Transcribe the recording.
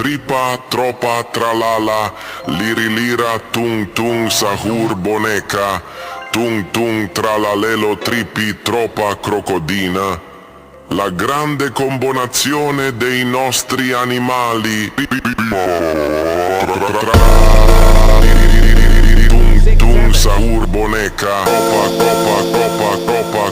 tripa, tropa, tralala, lirilira, tung tung, sahur, boneca, tung tung, tralalelo, tripi, tropa, crocodina. La grande combinazione dei nostri animali. Tung tung, sahur, boneca, tropa, tropa, tropa, tropa,